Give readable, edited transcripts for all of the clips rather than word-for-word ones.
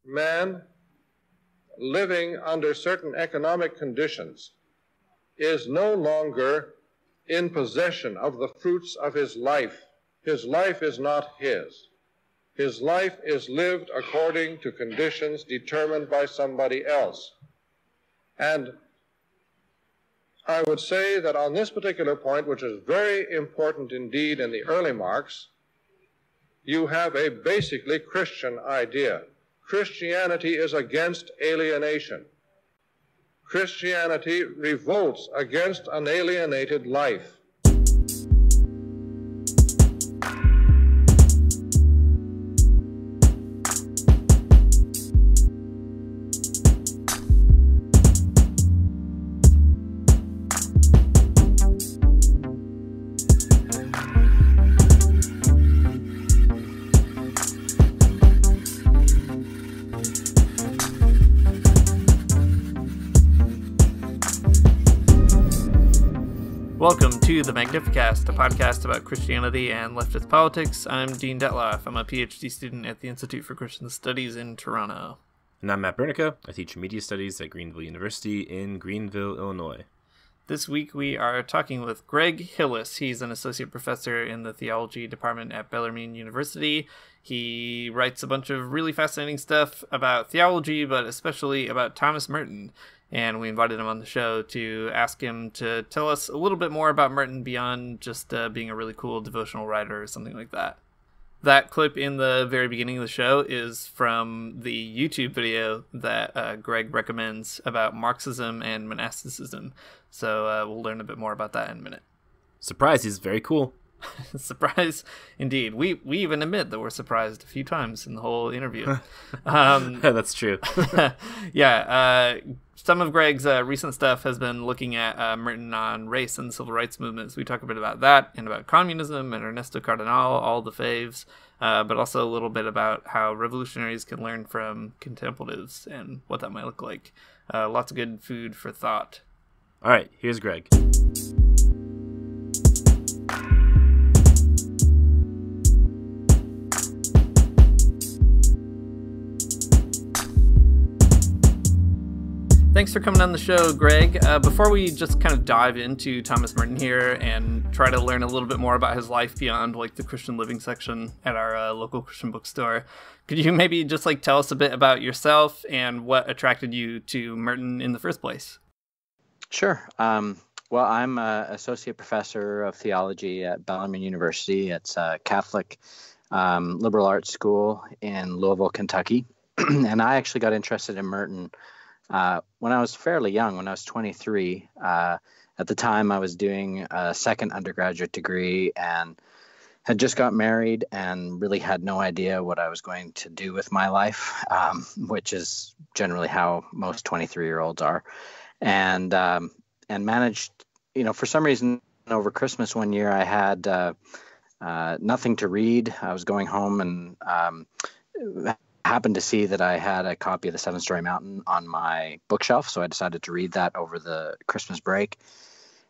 man living under certain economic conditions is no longer in possession of the fruits of his life. His life is not his. His life is lived according to conditions determined by somebody else. And I would say that on this particular point, which is very important indeed in the early Marx, you have a basically Christian idea. Christianity is against alienation. Christianity revolts against an alienated life. Welcome to the Magnificast, a podcast about Christianity and leftist politics. I'm Dean Detloff. I'm a PhD student at the Institute for Christian Studies in Toronto. And I'm Matt Bernica. I teach media studies at Greenville University in Greenville, Illinois. This week we are talking with Greg Hillis. He's an associate professor in the theology department at Bellarmine University. He writes a bunch of really fascinating stuff about theology, but especially about Thomas Merton. And we invited him on the show to ask him to tell us a little bit more about Merton beyond just being a really cool devotional writer or something like that. That clip in the very beginning of the show is from the YouTube video that Greg recommends about Marxism and Monaticism. So we'll learn a bit more about that in a minute. Surprise, he's very cool. Surprise, indeed. We even admit that we're surprised a few times in the whole interview. That's true. Some of Greg's recent stuff has been looking at Merton on race and the civil rights movements. We talk a bit about that and about communism and Ernesto Cardenal, all the faves, but also a little bit about how revolutionaries can learn from contemplatives and what that might look like. Lots of good food for thought. All right, here's Greg. Thanks for coming on the show, Greg. Before we just kind of dive into Thomas Merton here and try to learn a little bit more about his life beyond like the Christian living section at our local Christian bookstore, could you maybe just like tell us a bit about yourself and what attracted you to Merton in the first place? Sure. Well, I'm an associate professor of theology at Bellarmine University. It's a Catholic liberal arts school in Louisville, Kentucky. And I actually got interested in Merton when I was fairly young, when I was 23. At the time, I was doing a second undergraduate degree and had just got married and really had no idea what I was going to do with my life, which is generally how most 23-year-olds are. And managed, for some reason over Christmas one year, I had nothing to read. I was going home and happened to see that I had a copy of The Seven Storey Mountain on my bookshelf, so I decided to read that over the Christmas break.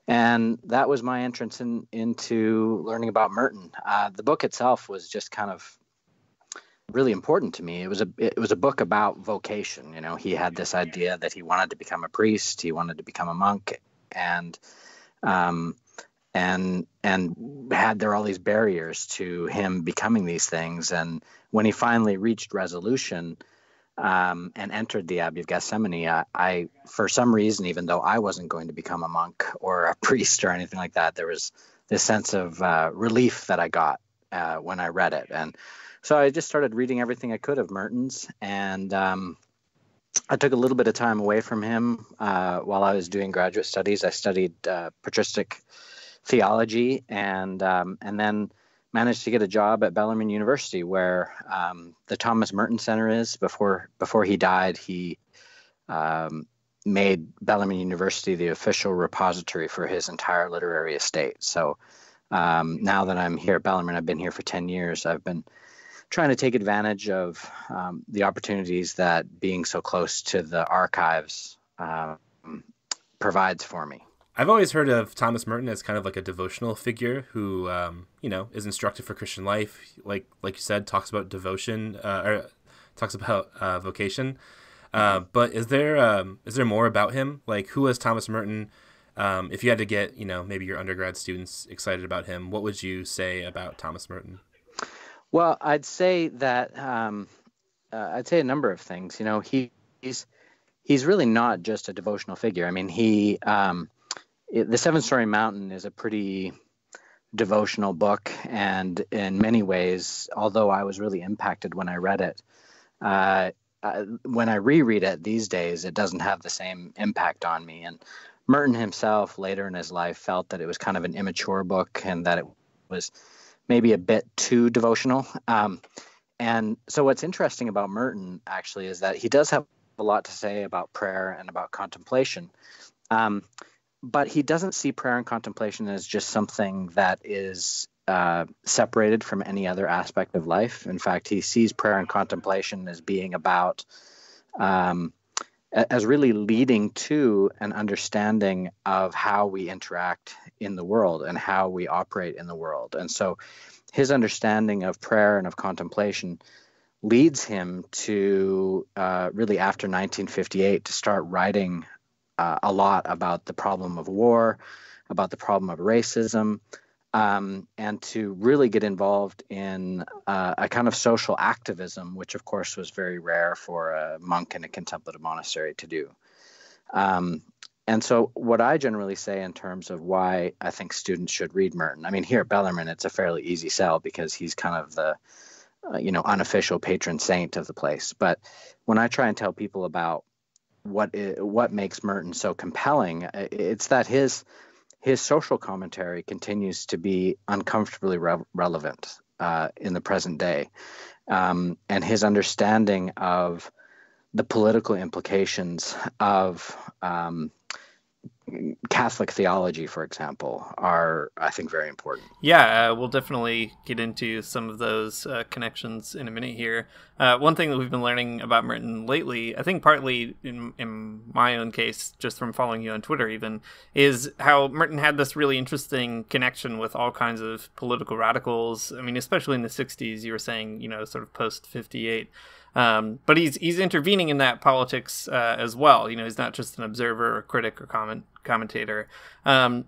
And that was my entrance into learning about Merton. The book itself was just kind of really important to me. It was a book about vocation. He had this idea that he wanted to become a priest, he wanted to become a monk, and had there all these barriers to him becoming these things. And when he finally reached resolution and entered the Abbey of Gethsemane, I, for some reason, even though I wasn't going to become a monk or a priest or anything like that, there was this sense of relief that I got when I read it. And so I just started reading everything I could of Merton's. And I took a little bit of time away from him while I was doing graduate studies. I studied patristic theology and then managed to get a job at Bellarmine University, where the Thomas Merton Center is. Before he died, he made Bellarmine University the official repository for his entire literary estate. So now that I'm here at Bellarmine, I've been here for 10 years. I've been trying to take advantage of the opportunities that being so close to the archives provides for me. I've always heard of Thomas Merton as kind of like a devotional figure who, is instructive for Christian life. Like you said, talks about devotion, or talks about vocation. But is there more about him? Like, who was Thomas Merton? If you had to get, maybe your undergrad students excited about him, what would you say about Thomas Merton? Well, I'd say that I'd say a number of things. He's really not just a devotional figure. I mean, The Seven Storey Mountain is a pretty devotional book, and in many ways, although I was really impacted when I read it, when I reread it these days, it doesn't have the same impact on me. And Merton himself, later in his life, felt that it was kind of an immature book and that it was maybe a bit too devotional. And so what's interesting about Merton, actually, is that he does have a lot to say about prayer and about contemplation. But he doesn't see prayer and contemplation as just something that is separated from any other aspect of life. In fact, he sees prayer and contemplation as being about, as really leading to an understanding of how we interact in the world and how we operate in the world. And so his understanding of prayer and of contemplation leads him to really after 1958 to start writing a lot about the problem of war, about the problem of racism, and to really get involved in a kind of social activism, which of course was very rare for a monk in a contemplative monastery to do. And so what I generally say in terms of why I think students should read Merton, I mean, here at Bellarmine, it's a fairly easy sell because he's kind of the unofficial patron saint of the place. But when I try and tell people about what makes Merton so compelling, it's that his social commentary continues to be uncomfortably relevant in the present day, and his understanding of the political implications of Catholic theology, for example, are, I think, very important. Yeah, we'll definitely get into some of those connections in a minute here. One thing that we've been learning about Merton lately, I think partly in my own case, just from following you on Twitter even, is how Merton had this really interesting connection with all kinds of political radicals. I mean, especially in the 60s, you were saying, sort of post-58. But he's intervening in that politics as well. He's not just an observer or critic or commentator.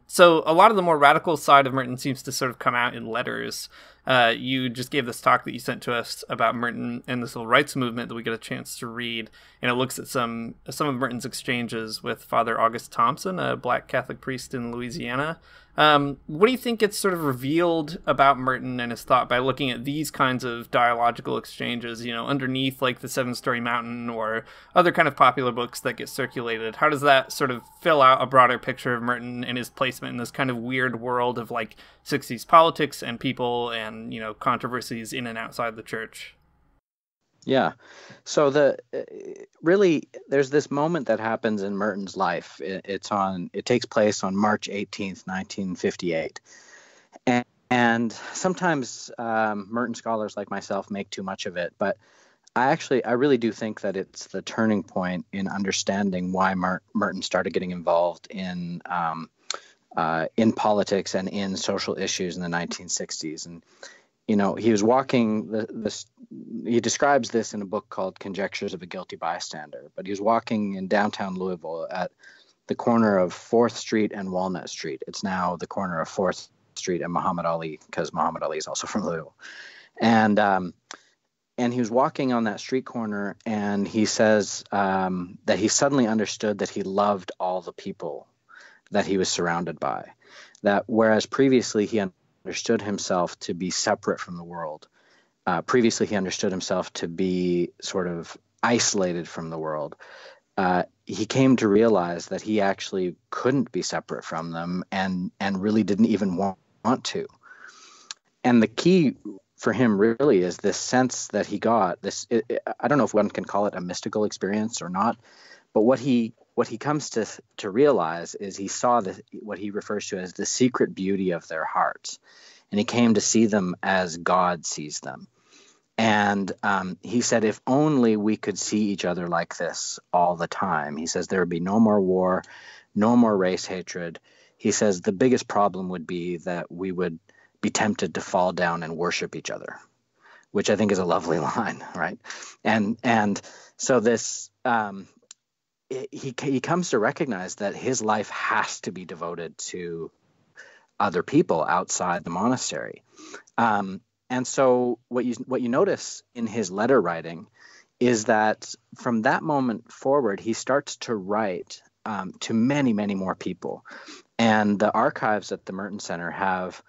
So a lot of the more radical side of Merton seems to sort of come out in letters. You just gave this talk that you sent to us about Merton and the civil rights movement that we get a chance to read, and it looks at some of Merton's exchanges with Father August Thompson, a Black Catholic priest in Louisiana. What do you think gets sort of revealed about Merton and his thought by looking at these kinds of dialogical exchanges, underneath like the Seven Storey Mountain or other kind of popular books that get circulated? How does that sort of fill out a broader picture of Merton and his placement in this kind of weird world of like 60s politics and people and, controversies in and outside the church? Yeah. So really there's this moment that happens in Merton's life. It takes place on March 18th, 1958. And sometimes Merton scholars like myself make too much of it, but I really do think that it's the turning point in understanding why Merton started getting involved in politics and in social issues in the 1960s. And he was walking he describes this in a book called Conjectures of a Guilty Bystander, but he was walking in downtown Louisville at the corner of 4th Street and Walnut Street. It's now the corner of 4th Street and Muhammad Ali, because Muhammad Ali is also from Louisville. And he was walking on that street corner, and he says that he suddenly understood that he loved all the people that he was surrounded by. That whereas previously he understood himself to be separate from the world. Previously, he understood himself to be sort of isolated from the world. He came to realize that he actually couldn't be separate from them and really didn't even want to. And the key for him really is this sense that he got, I don't know if one can call it a mystical experience or not, but what he comes to realize is he saw what he refers to as the secret beauty of their hearts. And he came to see them as God sees them. And he said, if only we could see each other like this all the time. He says there would be no more war, no more race hatred. He says the biggest problem would be that we would be tempted to fall down and worship each other. which I think is a lovely line, right? And so this he comes to recognize that his life has to be devoted to other people outside the monastery. And so what you notice in his letter writing is that from that moment forward, he starts to write to many, many more people. And the archives at the Merton Center have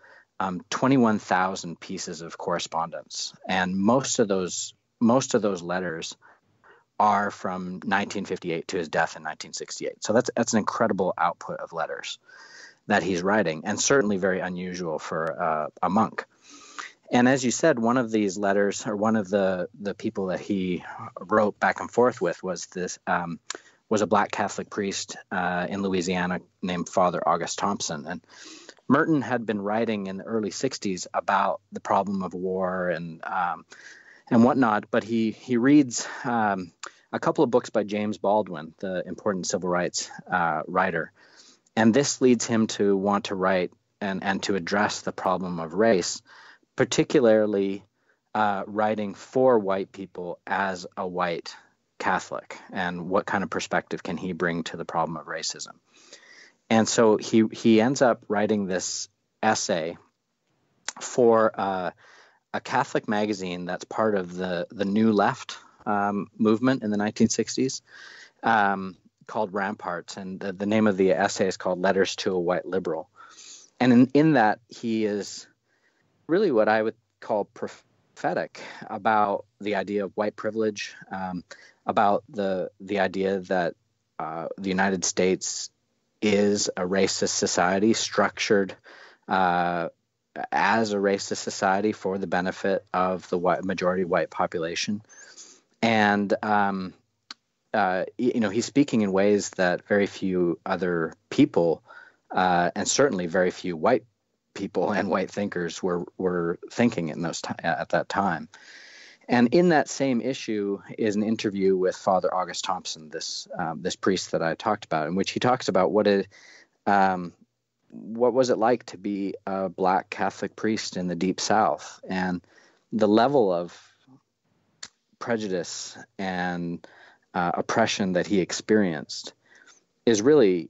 21,000 pieces of correspondence. And most of those letters are from 1958 to his death in 1968. So that's an incredible output of letters that he's writing, and certainly very unusual for a monk. And as you said, one of these letters, or one of the people that he wrote back and forth with, was a Black Catholic priest in Louisiana named Father August Thompson. And Merton had been writing in the early 60s about the problem of war and whatnot, but he reads a couple of books by James Baldwin, the important civil rights writer. And this leads him to want to write and to address the problem of race, particularly writing for white people as a white Catholic, and what kind of perspective can he bring to the problem of racism. And so he ends up writing this essay for a Catholic magazine that's part of the New Left movement in the 1960s, called Ramparts. And the name of the essay is called Letters to a White Liberal. And in that, he is really what I would call prophetic about the idea of white privilege, about the idea that the United States is a racist society structured as a racist society for the benefit of the majority white population. And, he's speaking in ways that very few other people, and certainly very few white people and white thinkers were thinking at that time. And in that same issue is an interview with Father August Thompson, this priest that I talked about, in which he talks about what was it like to be a Black Catholic priest in the Deep South, and the level of prejudice and oppression that he experienced is really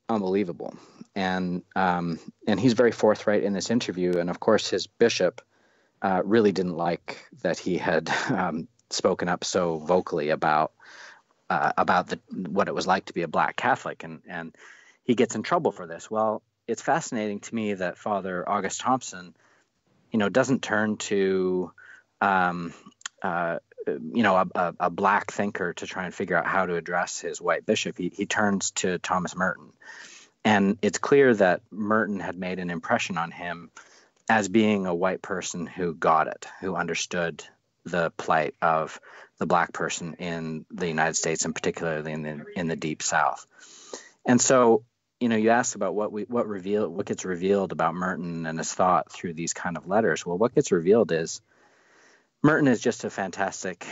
unbelievable. And he's very forthright in this interview. And of course, his bishop really didn't like that he had spoken up so vocally about what it was like to be a Black Catholic, and he gets in trouble for this. Well, it's fascinating to me that Father August Thompson, doesn't turn to a Black thinker to try and figure out how to address his white bishop. He turns to Thomas Merton. And it's clear that Merton had made an impression on him as being a white person who got it, who understood the plight of the Black person in the United States, and particularly in the Deep South. And so, you asked about what gets revealed about Merton and his thought through these kind of letters. Well, what gets revealed is Merton is just a fantastic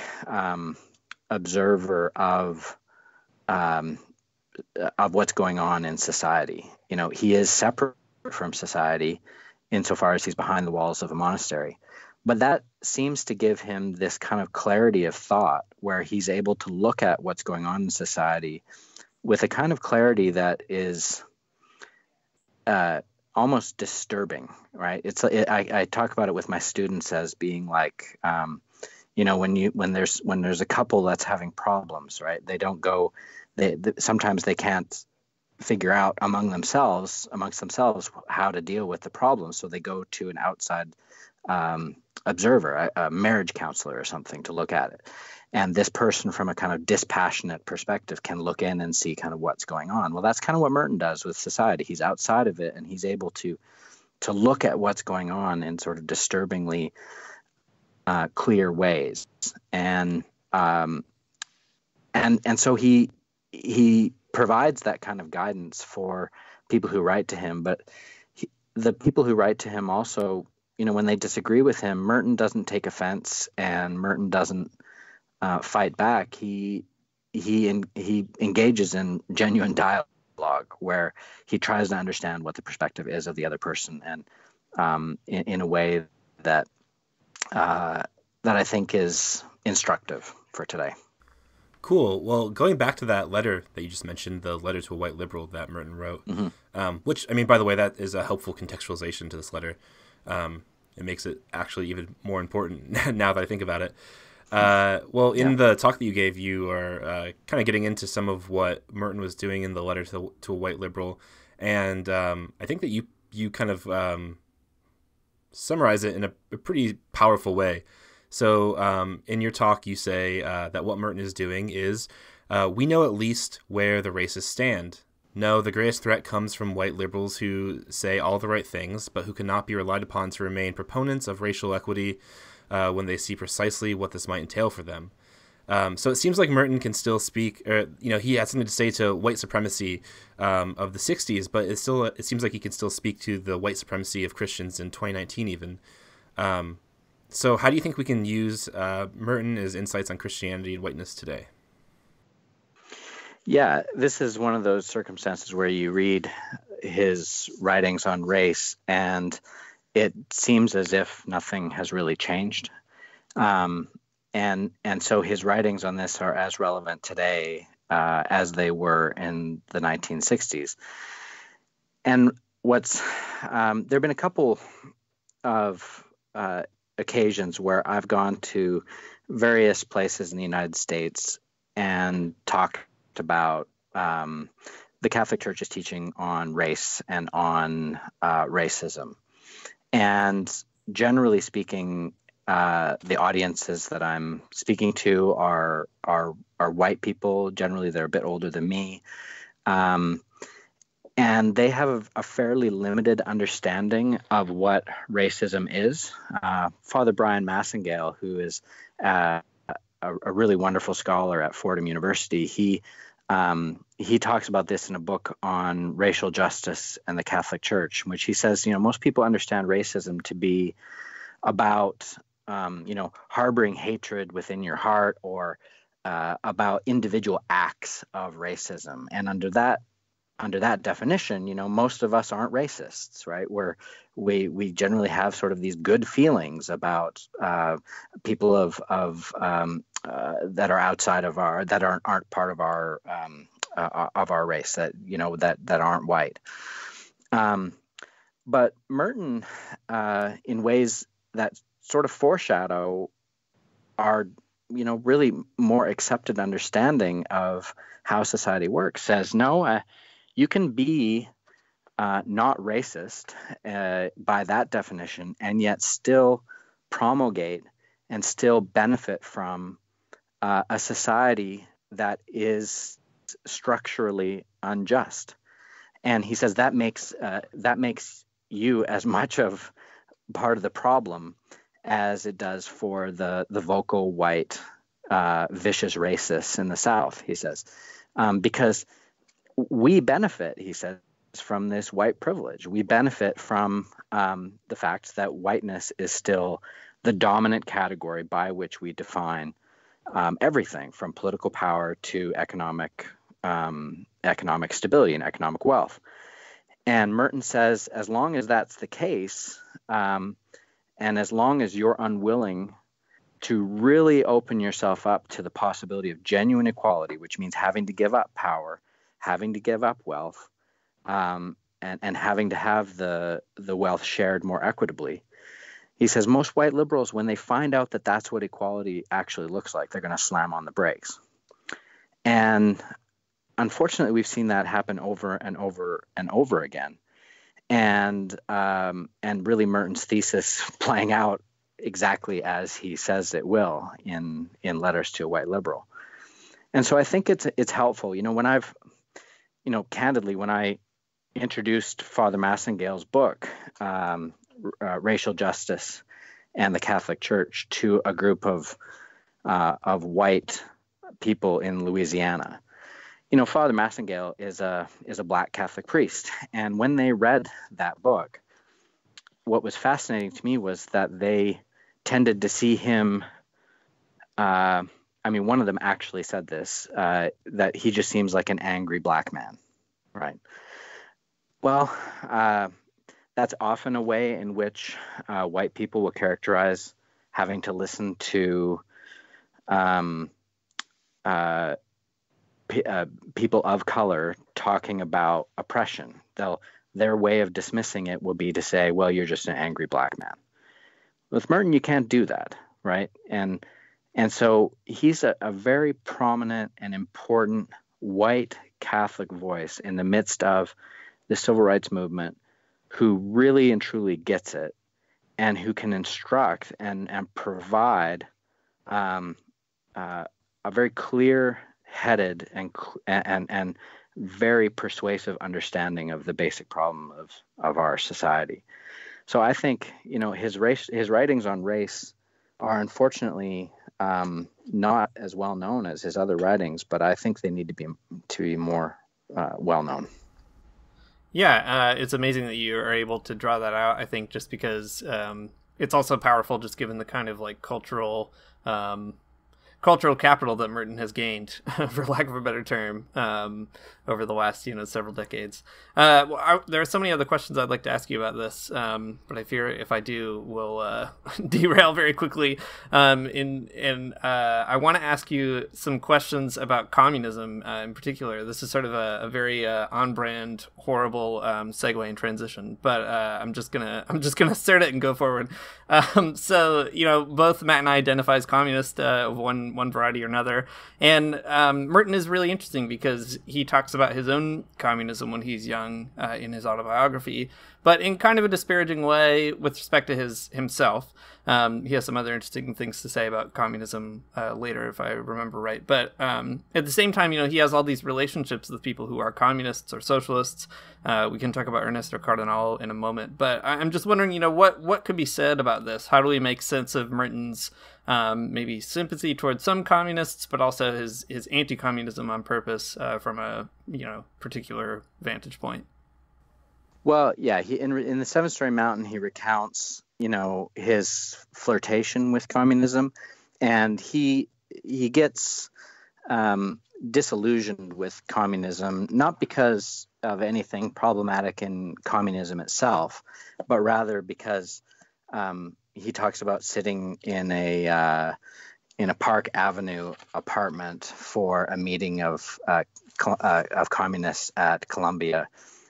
observer of what's going on in society. He is separate from society insofar as he's behind the walls of a monastery. But that seems to give him this kind of clarity of thought where he's able to look at what's going on in society with a kind of clarity that is almost disturbing, right? I talk about it with my students as being like, when there's a couple that's having problems, right? Sometimes they can't figure out amongst themselves how to deal with the problem, so they go to an outside observer, a marriage counselor or something, to look at it. And this person, from a kind of dispassionate perspective, can look in and see kind of what's going on. Well, that's kind of what Merton does with society. He's outside of it, and he's able to look at what's going on in sort of disturbingly clear ways. And so he provides that kind of guidance for people who write to him. But the people who write to him also, when they disagree with him, Merton doesn't take offense, and Merton doesn't fight back. He engages in genuine dialogue where he tries to understand what the perspective is of the other person, and in a way that that I think is instructive for today. Cool. Well, going back to that letter that you just mentioned, the letter to a white liberal that Merton wrote, which, I mean, by the way, that is a helpful contextualization to this letter. It makes it actually even more important now that I think about it. Well, in the talk that you gave, you are kind of getting into some of what Merton was doing in the letter to a white liberal. And I think that you kind of summarize it in a pretty powerful way. So in your talk, you say that what Merton is doing is, we know at least where the racists stand. No, the greatest threat comes from white liberals who say all the right things, but who cannot be relied upon to remain proponents of racial equity when they see precisely what this might entail for them. So it seems like Merton can still speak, he had something to say to white supremacy of the 60s, but it seems like he can still speak to the white supremacy of Christians in 2019 even. So how do you think we can use Merton as insights on Christianity and whiteness today? Yeah, this is one of those circumstances where you read his writings on race and it seems as if nothing has really changed. And so his writings on this are as relevant today as they were in the 1960s. And there have been a couple of occasions where I've gone to various places in the United States and talked about the Catholic Church's teaching on race and on racism. And generally speaking, the audiences that I'm speaking to are white people. Generally, they're a bit older than me. And they have a fairly limited understanding of what racism is. Father Brian Massengale, who is a really wonderful scholar at Fordham University, he talks about this in a book on racial justice and the Catholic Church, in which he says, most people understand racism to be about, harboring hatred within your heart or about individual acts of racism. And under that definition, most of us aren't racists, right? We generally have sort of these good feelings about people that are outside of that aren't part of our race, that aren't white. But Merton, in ways that sort of foreshadow our really more accepted understanding of how society works, says no. You can be not racist by that definition and yet still promulgate and still benefit from a society that is structurally unjust. And he says that makes you as much of part of the problem as it does for the vocal white vicious racists in the South, he says, because we benefit, he says, from this white privilege. We benefit from the fact that whiteness is still the dominant category by which we define everything from political power to economic stability and economic wealth. And Merton says, as long as that's the case, and as long as you're unwilling to really open yourself up to the possibility of genuine equality, which means having to give up power, having to give up wealth, and having to have the wealth shared more equitably. He says most white liberals, when they find out that that's what equality actually looks like, they're going to slam on the brakes. And unfortunately, we've seen that happen over and over and over again. And really Merton's thesis playing out exactly as he says it will in Letters to a White Liberal. And so I think it's helpful. When I introduced Father Massengale's book, Racial Justice and the Catholic Church, to a group of white people in Louisiana, Father Massengale is a Black Catholic priest, and when they read that book, what was fascinating to me was that they tended to see him. One of them actually said this, that he just seems like an angry Black man, right? Well, that's often a way in which white people will characterize having to listen to people of color talking about oppression. Their way of dismissing it will be to say, well, you're just an angry black man. With Merton, you can't do that, right? And so he's a very prominent and important white Catholic voice in the midst of the civil rights movement, who really and truly gets it, and who can instruct and provide a very clear-headed and very persuasive understanding of the basic problem of our society. So I think, his writings on race are unfortunately not as well known as his other writings, but I think they need to be more well known. Yeah, it's amazing that you are able to draw that out. I think just because it's also powerful, just given the kind of like cultural capital that Merton has gained, for lack of a better term, over the last several decades. There are so many other questions I'd like to ask you about this, but I fear if I do, we'll derail very quickly. I want to ask you some questions about communism in particular. This is sort of a very on-brand, horrible segue and transition, but I'm just gonna start it and go forward. So both Matt and I identify as communist of one variety or another, and Merton is really interesting because he talks about his own communism when he's young in his autobiography, but in kind of a disparaging way with respect to himself. He has some other interesting things to say about communism later, if I remember right. But at the same time, he has all these relationships with people who are communists or socialists. We can talk about Ernesto Cardenal in a moment. But I'm just wondering, what could be said about this? How do we make sense of Merton's maybe sympathy towards some communists, but also his anti-communism on purpose from a particular vantage point? Well, yeah, in the Seven Storey Mountain, he recounts his flirtation with communism, and he gets disillusioned with communism, not because of anything problematic in communism itself, but rather because he talks about sitting in a Park Avenue apartment for a meeting of communists at Columbia.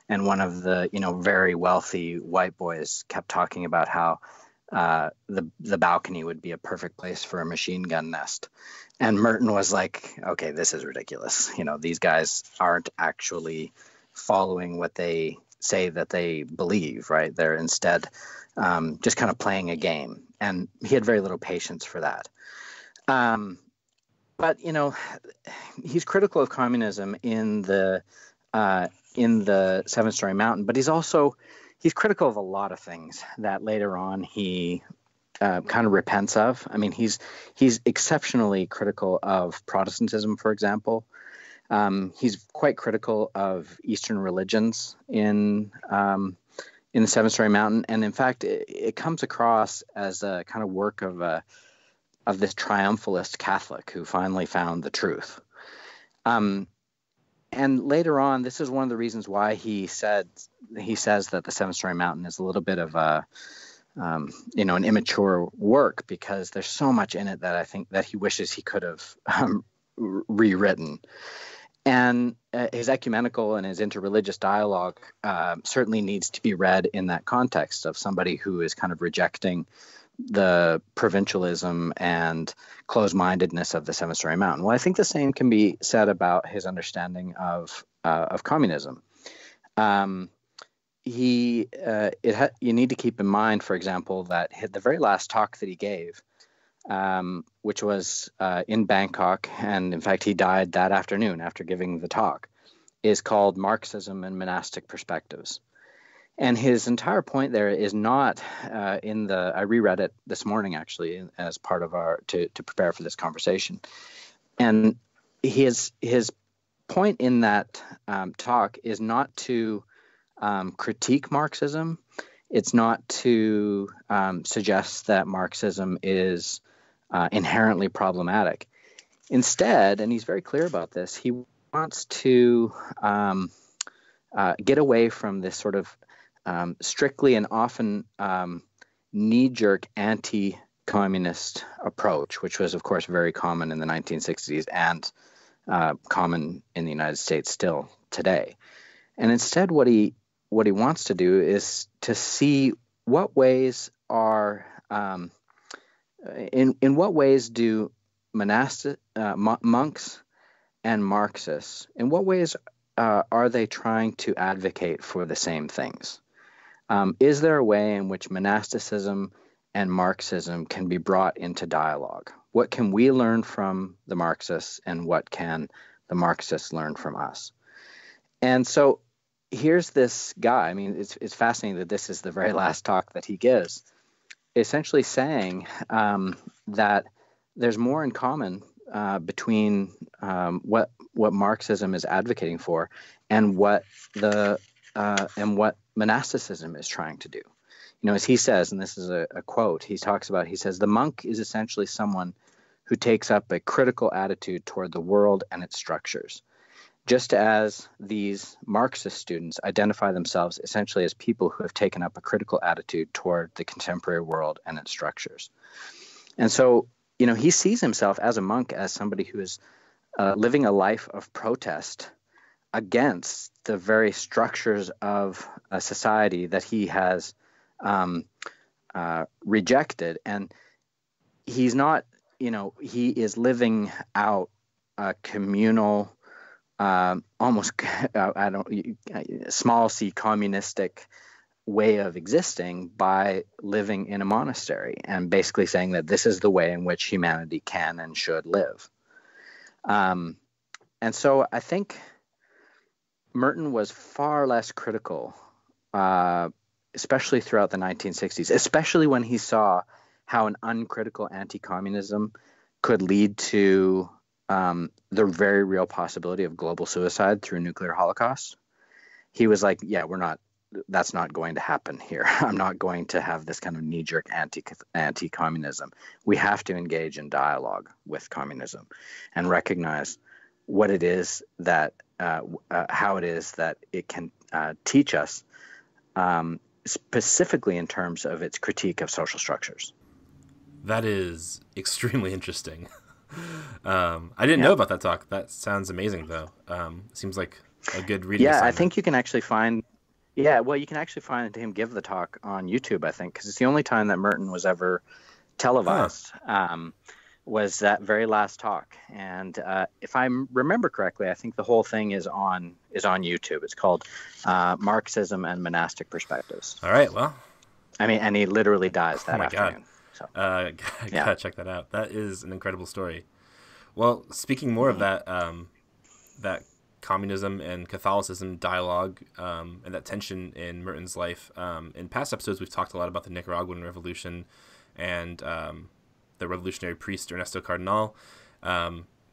And one of the, very wealthy white boys kept talking about how the balcony would be a perfect place for a machine gun nest. And Merton was like, okay, this is ridiculous. These guys aren't actually following what they say that they believe, right? They're instead just kind of playing a game. And he had very little patience for that. But, he's critical of communism in the Seven Storey Mountain, but he's critical of a lot of things that later on he kind of repents of. I mean, he's exceptionally critical of Protestantism, for example. He's quite critical of Eastern religions in the Seven Storey Mountain, and in fact, it comes across as a kind of work of this triumphalist Catholic who finally found the truth. And later on, this is one of the reasons why he says that the Seven Storey Mountain is a little bit of an immature work, because there's so much in it that I think that he wishes he could have rewritten. And his ecumenical and his interreligious dialogue certainly needs to be read in that context of somebody who is kind of rejecting the provincialism and closed-mindedness of the Seven Storey Mountain. Well, I think the same can be said about his understanding of communism. You need to keep in mind, for example, that the very last talk that he gave, which was in Bangkok, and in fact he died that afternoon after giving the talk, is called Marxism and Monastic Perspectives. And his entire point there is not I reread it this morning, actually, as part of to prepare for this conversation. And his point in that talk is not to critique Marxism. It's not to suggest that Marxism is inherently problematic. Instead, and he's very clear about this, he wants to get away from this sort of strictly and often knee-jerk communist approach, which was, of course, very common in the 1960s and common in the United States still today. And instead, what he wants to do is to see what ways are in what ways do monks and Marxists, in what ways are they trying to advocate for the same things? Is there a way in which monasticism and Marxism can be brought into dialogue? What can we learn from the Marxists, and what can the Marxists learn from us? And so here's this guy. I mean, it's fascinating that this is the very last talk that he gives, essentially saying that there's more in common between what Marxism is advocating for and what monasticism is trying to do. You know, as he says, and this is a quote, he says, the monk is essentially someone who takes up a critical attitude toward the world and its structures, just as these Marxist students identify themselves essentially as people who have taken up a critical attitude toward the contemporary world and its structures. And so, you know, he sees himself as a monk as somebody who is living a life of protest against the very structures of a society that he has rejected. And he's not, you know, he is living out a communal, almost small c communistic way of existing by living in a monastery, and basically saying that this is the way in which humanity can and should live. And so I think Merton was far less critical, especially throughout the 1960s, especially when he saw how an uncritical anti-communism could lead to the very real possibility of global suicide through nuclear holocaust. He was like, yeah, that's not going to happen here. I'm not going to have this kind of knee-jerk anti-communism. We have to engage in dialogue with communism and recognize what it is that, how it is that it can teach us, specifically in terms of its critique of social structures. That is extremely interesting. I didn't know about that talk. That sounds amazing, though. Seems like a good reading assignment. I think you can actually find... Yeah, well, you can actually find him give the talk on YouTube, I think, because it's the only time that Merton was ever televised, was that very last talk. And if I remember correctly, I think the whole thing is on YouTube. It's called Marxism and Monastic Perspectives. All right, well. I mean, and he literally dies that afternoon. God. So, gotta check that out. That is an incredible story. Well, speaking more of that, that communism and Catholicism dialogue and that tension in Merton's life. In past episodes, we've talked a lot about the Nicaraguan Revolution and the revolutionary priest Ernesto Cardenal.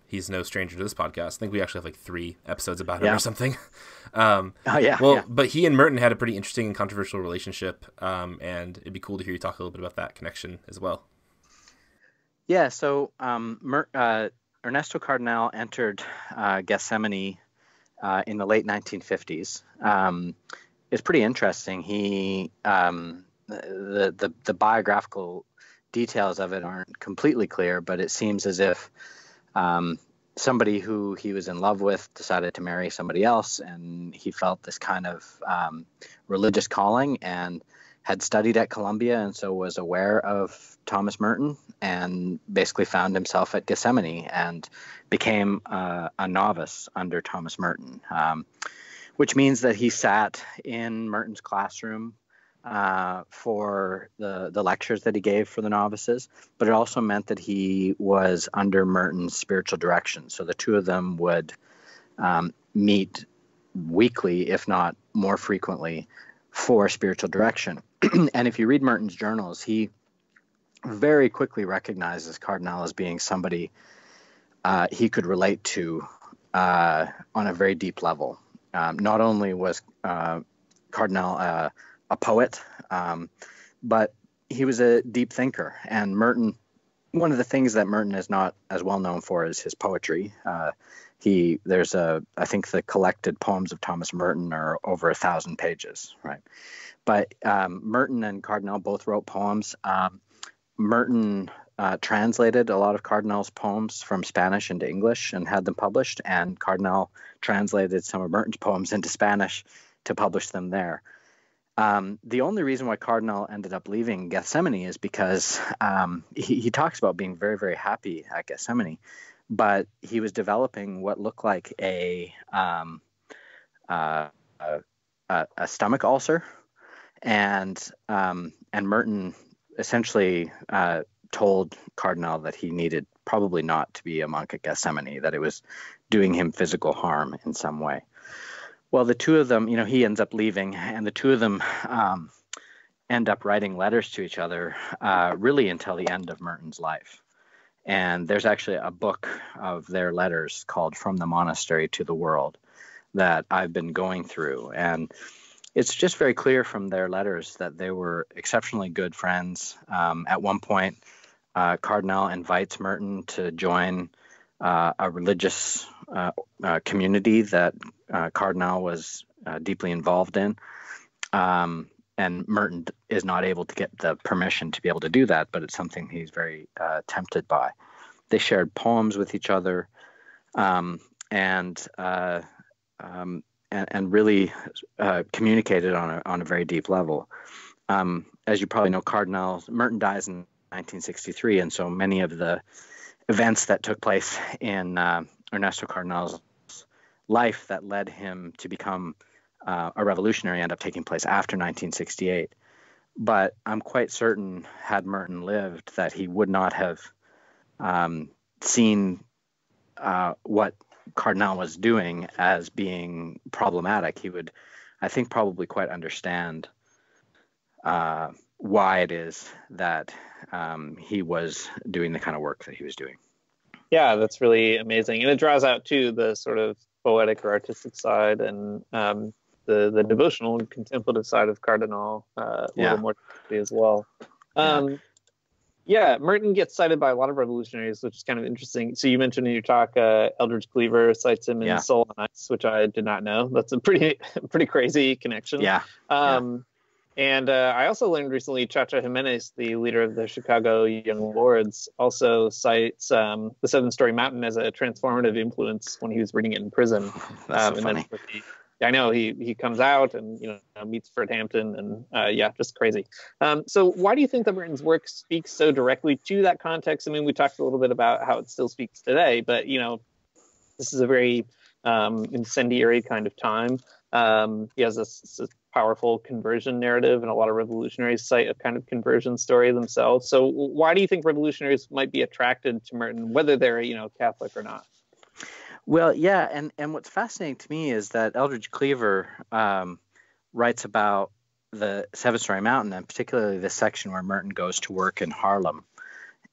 He's no stranger to this podcast. I think we actually have like 3 episodes about him or something. But he and Merton had a pretty interesting and controversial relationship, and it'd be cool to hear you talk a little bit about that connection as well. Yeah, so Ernesto Cardenal entered Gethsemane in the late 1950s. It's pretty interesting. He the biographical details of it aren't completely clear, but it seems as if somebody who he was in love with decided to marry somebody else, and he felt this kind of religious calling and had studied at Columbia, and so was aware of Thomas Merton, and basically found himself at Gethsemane and became a novice under Thomas Merton, which means that he sat in Merton's classroom for the lectures that he gave for the novices, but it also meant that he was under Merton's spiritual direction. So the two of them would meet weekly, if not more frequently, for spiritual direction. And if you read Merton's journals, he very quickly recognizes Cardenal as being somebody he could relate to on a very deep level. Not only was Cardenal a poet, but he was a deep thinker. And Merton, one of the things that Merton is not as well known for is his poetry. I think the collected poems of Thomas Merton are over 1,000 pages, right? But Merton and Cardenal both wrote poems. Merton translated a lot of Cardinal's poems from Spanish into English and had them published, and Cardinal translated some of Merton's poems into Spanish to publish them there. The only reason why Cardinal ended up leaving Gethsemane is because he talks about being very, very happy at Gethsemane, but he was developing what looked like a stomach ulcer, and Merton essentially told Cardinal that he needed probably not to be a monk at Gethsemane, that it was doing him physical harm in some way. Well, the two of them, he ends up leaving, and the two of them end up writing letters to each other really until the end of Merton's life. And there's actually a book of their letters called From the Monastery to the World that I've been going through. And it's just very clear from their letters that they were exceptionally good friends. At one point, Cardinal invites Merton to join a religious community that Cardinal was deeply involved in. And Merton is not able to get the permission to be able to do that, but it's something he's very tempted by. They shared poems with each other, and really communicated on a very deep level. As you probably know, Merton dies in 1963, and so many of the events that took place in Ernesto Cardinal's life that led him to become a revolutionary end up taking place after 1968. But I'm quite certain, had Merton lived, that he would not have seen what Cardinal was doing as being problematic. He would, I think, probably quite understand why it is that he was doing the kind of work that he was doing. Yeah, that's really amazing. And it draws out, too, the sort of poetic or artistic side and the devotional and contemplative side of Cardinal a little more as well. Merton gets cited by a lot of revolutionaries, which is kind of interesting. So you mentioned in your talk, Eldridge Cleaver cites him in Soul on Ice, which I did not know. That's a pretty crazy connection. And I also learned recently Chacha Jimenez, the leader of the Chicago Young Lords, also cites the Seven Story Mountain as a transformative influence when he was reading it in prison. That's so funny. I know he comes out and meets Fred Hampton and just crazy. So why do you think that Merton's work speaks so directly to that context? I mean, we talked a little bit about how it still speaks today, but this is a very incendiary kind of time. He has this powerful conversion narrative, and a lot of revolutionaries cite a kind of conversion story themselves. So why do you think revolutionaries might be attracted to Merton, whether they're Catholic or not? Well, yeah, and what's fascinating to me is that Eldridge Cleaver writes about the Seven Story Mountain, and particularly the section where Merton goes to work in Harlem.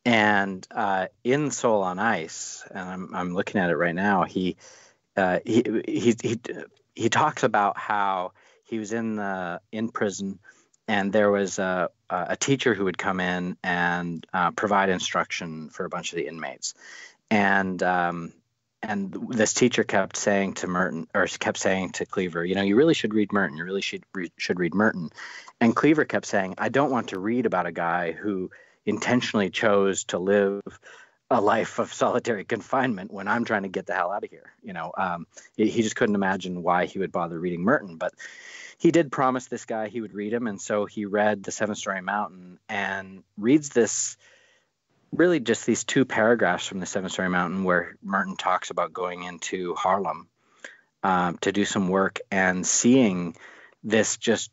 And in Soul on Ice, and I'm looking at it right now, he talks about how he was in prison, and there was a teacher who would come in and provide instruction for a bunch of the inmates, and this teacher kept saying to Merton, or kept saying to Cleaver, you really should read Merton. You really should read Merton. And Cleaver kept saying, I don't want to read about a guy who intentionally chose to live a life of solitary confinement when I'm trying to get the hell out of here. He just couldn't imagine why he would bother reading Merton. But he did promise this guy he would read him. And so he read The Seven Story Mountain and reads this, really just these two paragraphs from The Seven Story Mountain where Merton talks about going into Harlem to do some work and seeing this just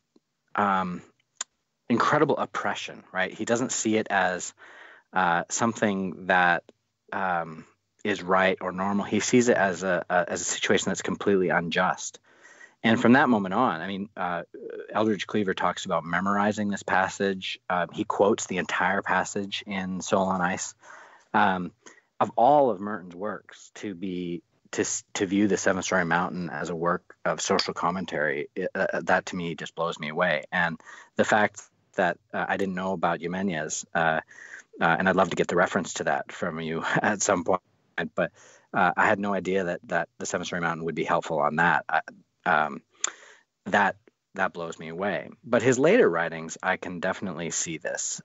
incredible oppression, right? He doesn't see it as something that is right or normal. He sees it as a situation that's completely unjust. And from that moment on, I mean, Eldridge Cleaver talks about memorizing this passage. He quotes the entire passage in Soul on Ice. Of all of Merton's works, to view the Seven Story Mountain as a work of social commentary, that to me just blows me away. And the fact that I didn't know about Jimenez, and I'd love to get the reference to that from you at some point, but I had no idea that the Seven Story Mountain would be helpful on that. That blows me away. But his later writings, I can definitely see this.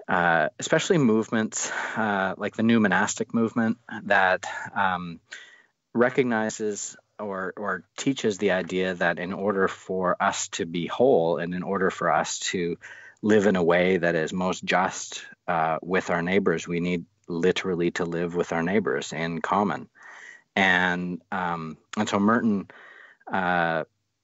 especially movements like the new monastic movement that recognizes or teaches the idea that in order for us to be whole and in order for us to live in a way that is most just with our neighbors, we need literally to live with our neighbors in common. And so Merton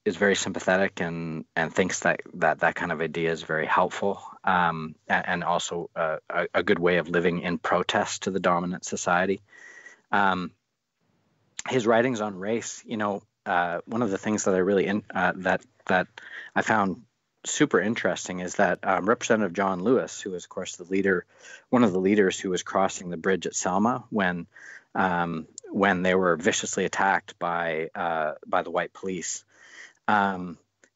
is very sympathetic and thinks that kind of idea is very helpful, and also a good way of living in protest to the dominant society. His writings on race, one of the things that I really that I found super interesting is that Representative John Lewis, who was, of course, one of the leaders who was crossing the bridge at Selma when they were viciously attacked by the white police.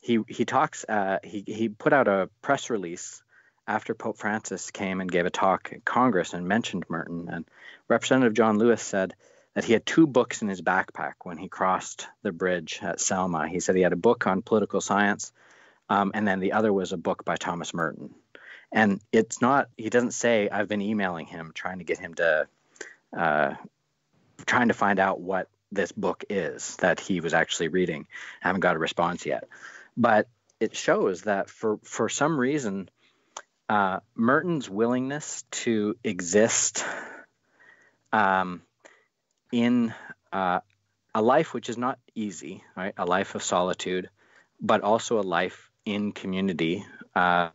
He put out a press release after Pope Francis came and gave a talk in Congress and mentioned Merton. And Representative John Lewis said that he had 2 books in his backpack when he crossed the bridge at Selma. He said he had a book on political science, and then the other was a book by Thomas Merton. And he doesn't say, I've been emailing him, trying to get him to, trying to find out what this book is that he was actually reading. I haven't got a response yet. But it shows that for some reason, Merton's willingness to exist in a life which is not easy, right? A life of solitude, but also a life in community, a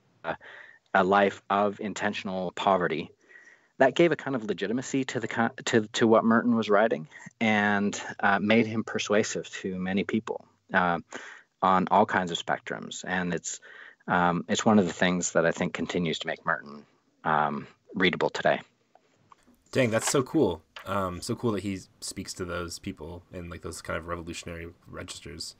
life of intentional poverty, that gave a kind of legitimacy to what Merton was writing, and made him persuasive to many people on all kinds of spectrums. And it's one of the things that I think continues to make Merton readable today. Dang, that's so cool. So cool that he speaks to those people in like those kind of revolutionary registers.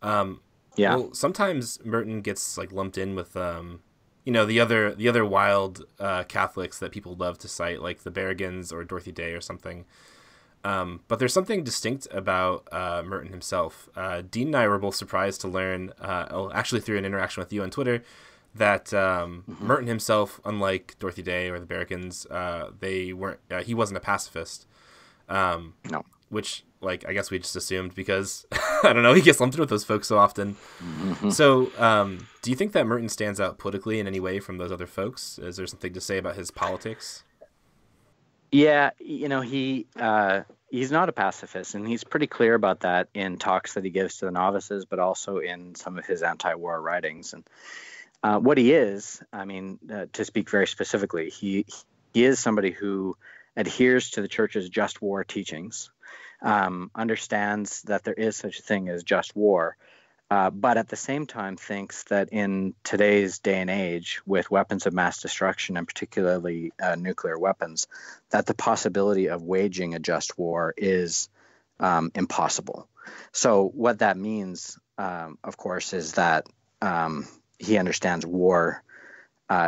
Yeah. Well, sometimes Merton gets like lumped in with the other wild Catholics that people love to cite, like the Berrigans or Dorothy Day or something. But there's something distinct about Merton himself. Dean and I were both surprised to learn, actually through an interaction with you on Twitter, that Merton himself, unlike Dorothy Day or the Berrigans, he wasn't a pacifist. No. Which, like, I guess we just assumed because, I don't know, he gets lumped in with those folks so often. Mm-hmm. So, do you think that Merton stands out politically in any way from those other folks? Is there something to say about his politics? Yeah, he's not a pacifist, and he's pretty clear about that in talks that he gives to the novices, but also in some of his anti-war writings. And what he is, to speak very specifically, he is somebody who adheres to the church's just war teachings, understands that there is such a thing as just war, but at the same time thinks that in today's day and age, with weapons of mass destruction and particularly nuclear weapons, that the possibility of waging a just war is impossible. So what that means, of course, is that he understands war.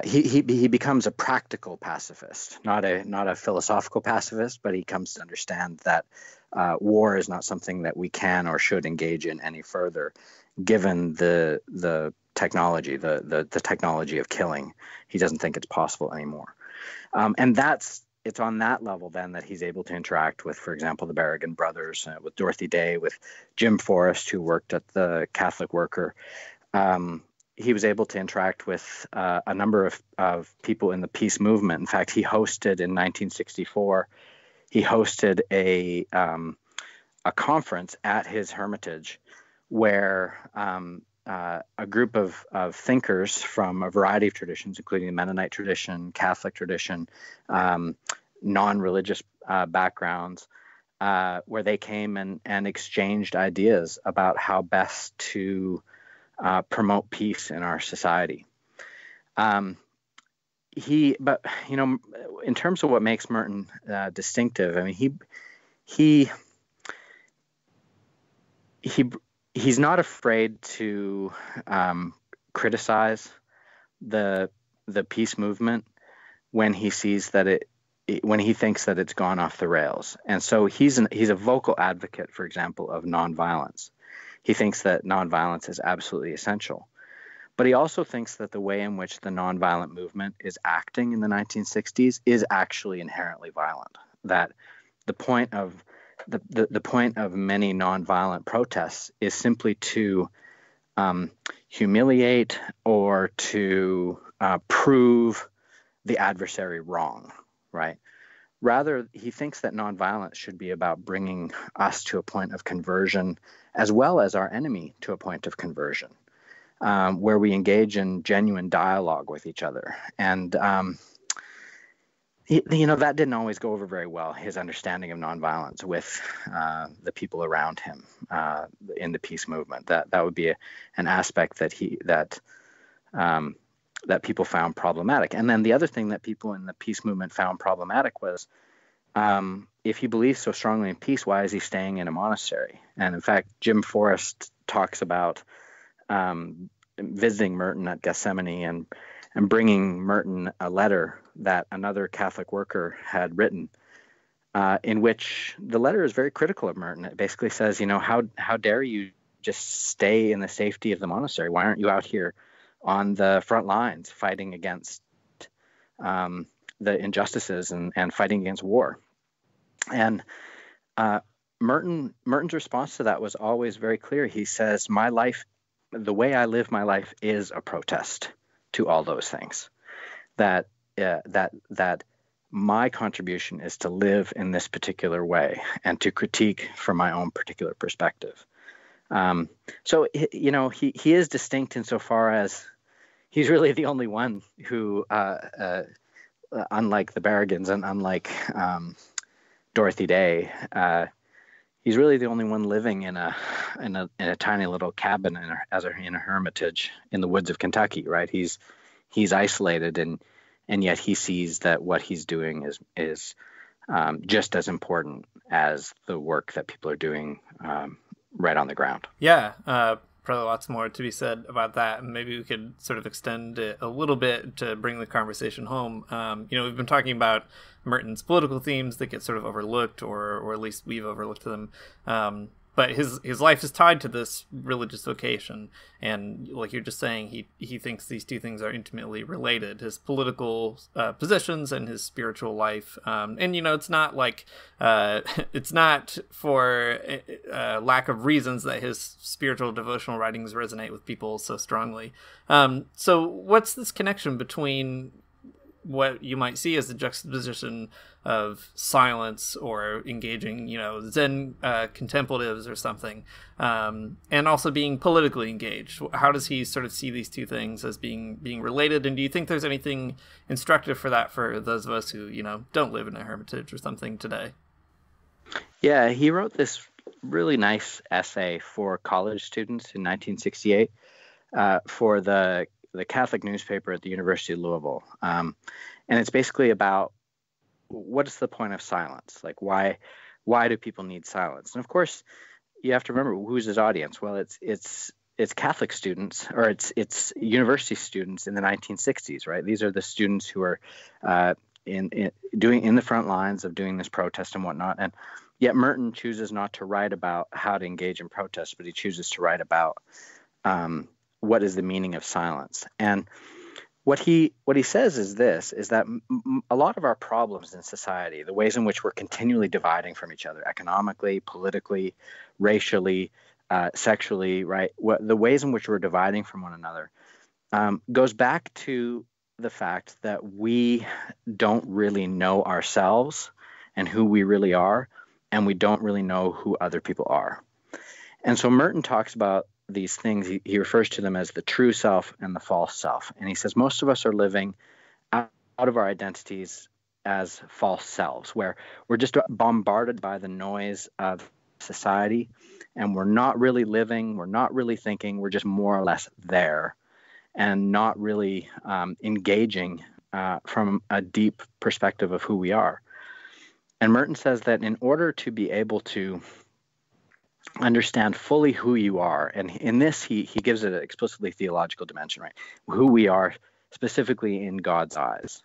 He becomes a practical pacifist, not a philosophical pacifist, but he comes to understand that war is not something that we can or should engage in any further, given the technology, the technology of killing. He doesn't think it's possible anymore, and it's on that level then that he's able to interact with, for example, the Berrigan brothers, with Dorothy Day, with Jim Forrest, who worked at the Catholic Worker. He was able to interact with a number of people in the peace movement. In fact, he hosted in 1964, he hosted a conference at his hermitage where a group of thinkers from a variety of traditions, including the Mennonite tradition, Catholic tradition, non-religious backgrounds, where they came and exchanged ideas about how best to promote peace in our society. But in terms of what makes Merton distinctive, he's not afraid to criticize the peace movement when he sees that when he thinks that it's gone off the rails. And so he's a vocal advocate, for example, of nonviolence. He thinks that nonviolence is absolutely essential. But he also thinks that the way in which the nonviolent movement is acting in the 1960s is actually inherently violent. That the point of the point of many nonviolent protests is simply to humiliate or to prove the adversary wrong, right? Rather, he thinks that nonviolence should be about bringing us to a point of conversion, as well as our enemy to a point of conversion, where we engage in genuine dialogue with each other. And that didn't always go over very well, his understanding of nonviolence with the people around him in the peace movement. That would be an aspect that people found problematic. And then the other thing that people in the peace movement found problematic was, if he believes so strongly in peace, why is he staying in a monastery? And in fact, Jim Forrest talks about visiting Merton at Gethsemane and bringing Merton a letter that another Catholic worker had written, in which the letter is very critical of Merton. It basically says, how dare you just stay in the safety of the monastery? Why aren't you out here on the front lines fighting against the injustices and fighting against war? And Merton's response to that was always very clear. He says, my life, the way I live my life, is a protest to all those things. That my contribution is to live in this particular way and to critique from my own particular perspective. So he is distinct insofar as he's really the only one who, unlike the Berrigans and unlike Dorothy Day, he's really the only one living in a tiny little cabin in a hermitage in the woods of Kentucky, right? He's isolated, and yet he sees that what he's doing is just as important as the work that people are doing right on the ground. Yeah, probably lots more to be said about that, and maybe we could sort of extend it a little bit to bring the conversation home. We've been talking about Merton's political themes that get sort of overlooked, or at least we've overlooked them. But his life is tied to this religious vocation, and like you're just saying, he thinks these two things are intimately related: his political positions and his spiritual life. It's not like it's not for lack of reasons that his spiritual devotional writings resonate with people so strongly. So what's this connection between what you might see as the juxtaposition of silence or engaging, Zen contemplatives or something, and also being politically engaged? How does he sort of see these two things as being related? And do you think there's anything instructive for that for those of us who, don't live in a hermitage or something today? Yeah, he wrote this really nice essay for college students in 1968 for the Catholic newspaper at the University of Louisville. And it's basically about what is the point of silence? Like, why do people need silence? And of course, you have to remember, who's his audience? Well, it's Catholic students, or it's university students in the 1960s, right? These are the students who are in the front lines of doing this protest and whatnot. And yet Merton chooses not to write about how to engage in protest, but he chooses to write about what is the meaning of silence. And what he says is that a lot of our problems in society, the ways in which we're continually dividing from each other, economically, politically, racially, sexually, right? The ways in which we're dividing from one another goes back to the fact that we don't really know ourselves and who we really are, and we don't really know who other people are. And so Merton talks about these things. He refers to them as the true self and the false self. And he says most of us are living out of our identities as false selves, where we're just bombarded by the noise of society, and we're not really living, we're not really thinking, we're just more or less there, and not really engaging from a deep perspective of who we are. And Merton says that in order to be able to understand fully who you are, and in this he gives it an explicitly theological dimension, right? Who we are specifically in God's eyes.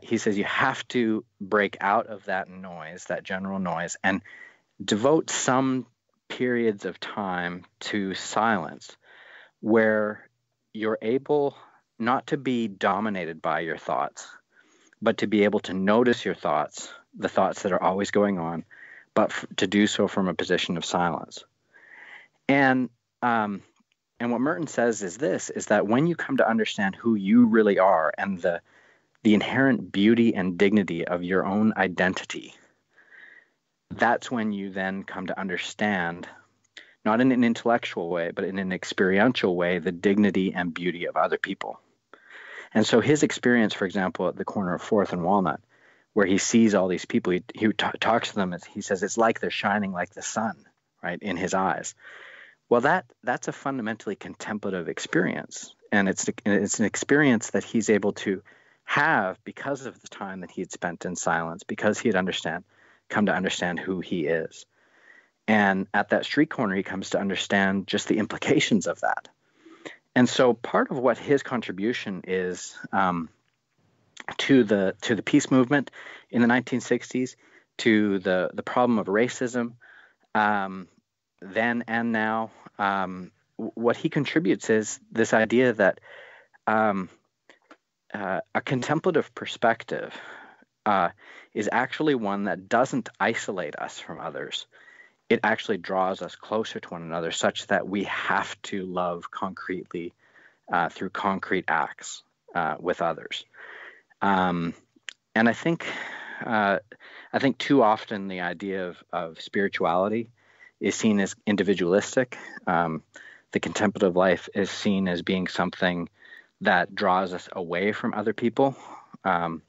He says you have to break out of that noise, that general noise, and devote some periods of time to silence, where you're able not to be dominated by your thoughts, but to be able to notice your thoughts, the thoughts that are always going on, but to do so from a position of silence. And what Merton says is that when you come to understand who you really are and the inherent beauty and dignity of your own identity, that's when you then come to understand, not in an intellectual way, but in an experiential way, the dignity and beauty of other people. And so his experience, for example, at the corner of 4th and Walnut, where he sees all these people, he talks to them, he says it's like they're shining like the sun, right, in his eyes. Well, that's a fundamentally contemplative experience, and it's an experience that he's able to have because of the time that he had spent in silence, because he had come to understand who he is. And at that street corner, he comes to understand just the implications of that. And so part of what his contribution is to the peace movement in the 1960s, to the problem of racism, then and now, what he contributes is this idea that a contemplative perspective is actually one that doesn't isolate us from others. It actually draws us closer to one another, such that we have to love concretely through concrete acts with others. And I think too often the idea of spirituality is seen as individualistic. The contemplative life is seen as being something that draws us away from other people. And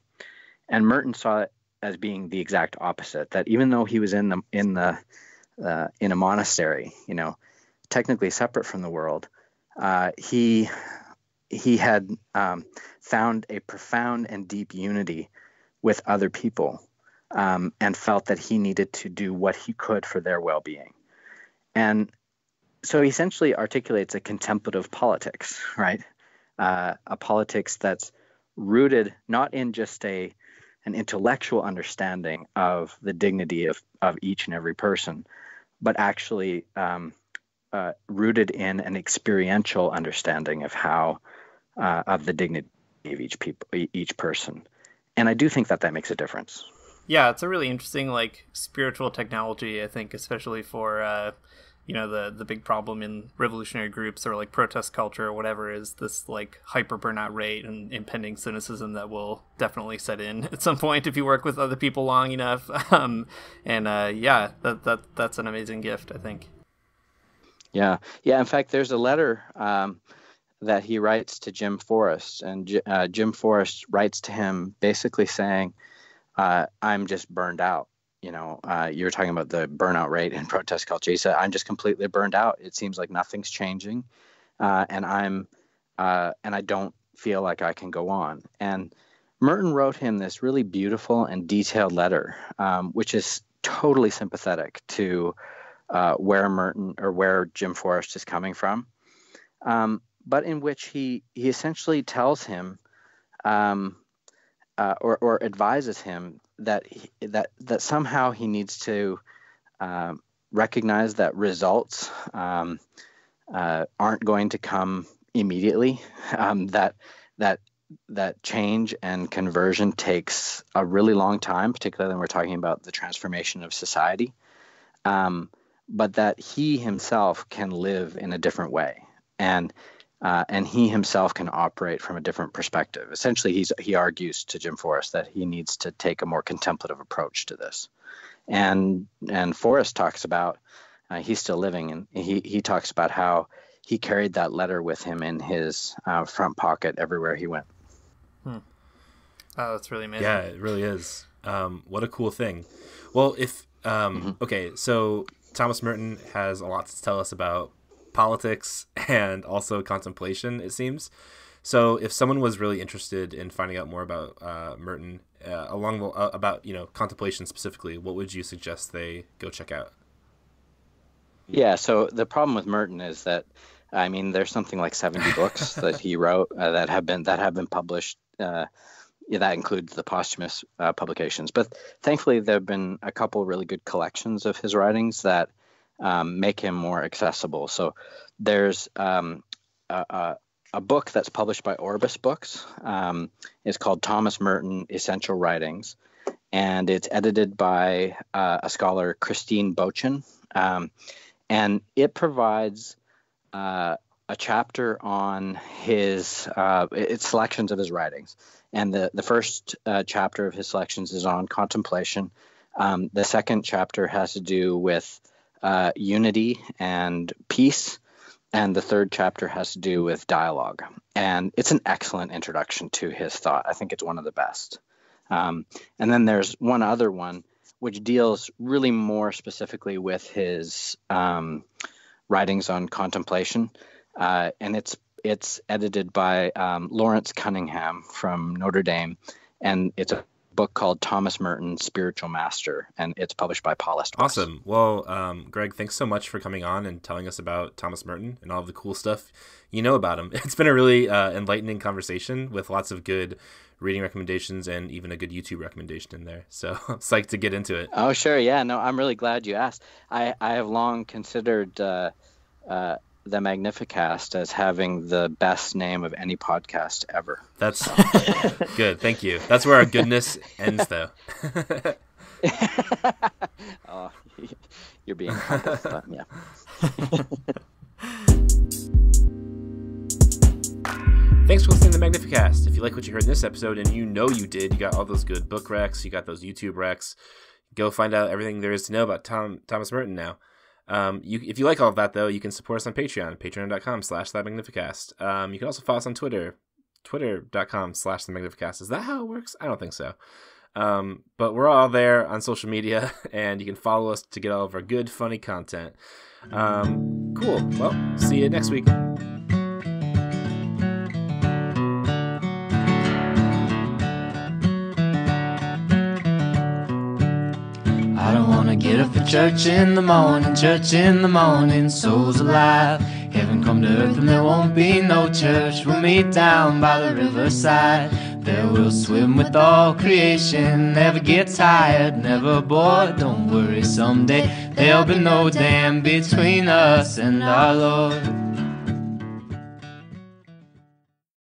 Merton saw it as being the exact opposite, that even though he was in a monastery, technically separate from the world, he had found a profound and deep unity with other people, and felt that he needed to do what he could for their well-being. And so he essentially articulates a contemplative politics, right? A politics that's rooted not in just an intellectual understanding of the dignity of each and every person, but actually rooted in an experiential understanding of of the dignity of each person. And I do think that makes a difference. Yeah, it's a really interesting spiritual technology, I think, especially for the big problem in revolutionary groups or protest culture or whatever is this hyper burnout rate and impending cynicism that will definitely set in at some point if you work with other people long enough. That's an amazing gift, I think. Yeah. In fact, there's a letter that he writes to Jim Forrest, and Jim Forrest writes to him basically saying, I'm just burned out. You were talking about the burnout rate in protest culture. He said, I'm just completely burned out. It seems like nothing's changing. And I don't feel like I can go on. And Merton wrote him this really beautiful and detailed letter, which is totally sympathetic to where Jim Forrest is coming from. But in which he essentially tells him, or advises him that somehow he needs to recognize that results aren't going to come immediately. That change and conversion takes a really long time, particularly when we're talking about the transformation of society. But that he himself can live in a different way, and he himself can operate from a different perspective. Essentially, he argues to Jim Forrest that he needs to take a more contemplative approach to this. And Forrest talks about, he's still living, and he talks about how he carried that letter with him in his front pocket everywhere he went. Oh, that's really amazing. Yeah, it really is. What a cool thing. Well, okay, so Thomas Merton has a lot to tell us about politics and also contemplation, it seems. So if someone was really interested in finding out more about Merton, about contemplation specifically, what would you suggest they go check out? Yeah, so the problem with Merton is that, there's something like 70 books that he wrote that have been published. That includes the posthumous publications. But thankfully, there have been a couple really good collections of his writings that make him more accessible. So there's a a book that's published by Orbis Books. It's called Thomas Merton, Essential Writings, and it's edited by a scholar, Christine Bochin, and it provides a chapter on its selections of his writings. And the first chapter of his selections is on contemplation. The second chapter has to do with unity and peace. And the third chapter has to do with dialogue. And it's an excellent introduction to his thought. I think it's one of the best. And then there's one other one which deals really more specifically with his writings on contemplation. And it's edited by Lawrence Cunningham from Notre Dame. And it's a book called Thomas Merton, Spiritual Master, and it's published by Paulist Press. Awesome. Well, Greg, thanks so much for coming on and telling us about Thomas Merton and all of the cool stuff you know about him. It's been a really enlightening conversation with lots of good reading recommendations and even a good YouTube recommendation in there. So psyched to get into it. Oh, sure. Yeah, no, I'm really glad you asked. I have long considered the Magnificast as having the best name of any podcast ever. That's good. Thank you. That's where our goodness ends, though. Oh, you're being humble, but yeah. Thanks for listening to the Magnificast. If you like what you heard in this episode, and you know you did, you got all those good book recs, you got those YouTube recs, go find out everything there is to know about Thomas Merton now. If you like all of that, though, you can support us on Patreon, patreon.com/TheMagnificast. You can also follow us on Twitter, twitter.com/TheMagnificast. Is that how it works? I don't think so. But we're all there on social media, and you can follow us to get all of our good, funny content. Cool. Well, see you next week. I don't wanna get up for church in the morning, souls alive. Heaven come to earth and there won't be no church. We'll meet down by the riverside. There we'll swim with all creation. Never get tired, never bored. Don't worry, someday there'll be no dam between us and our Lord.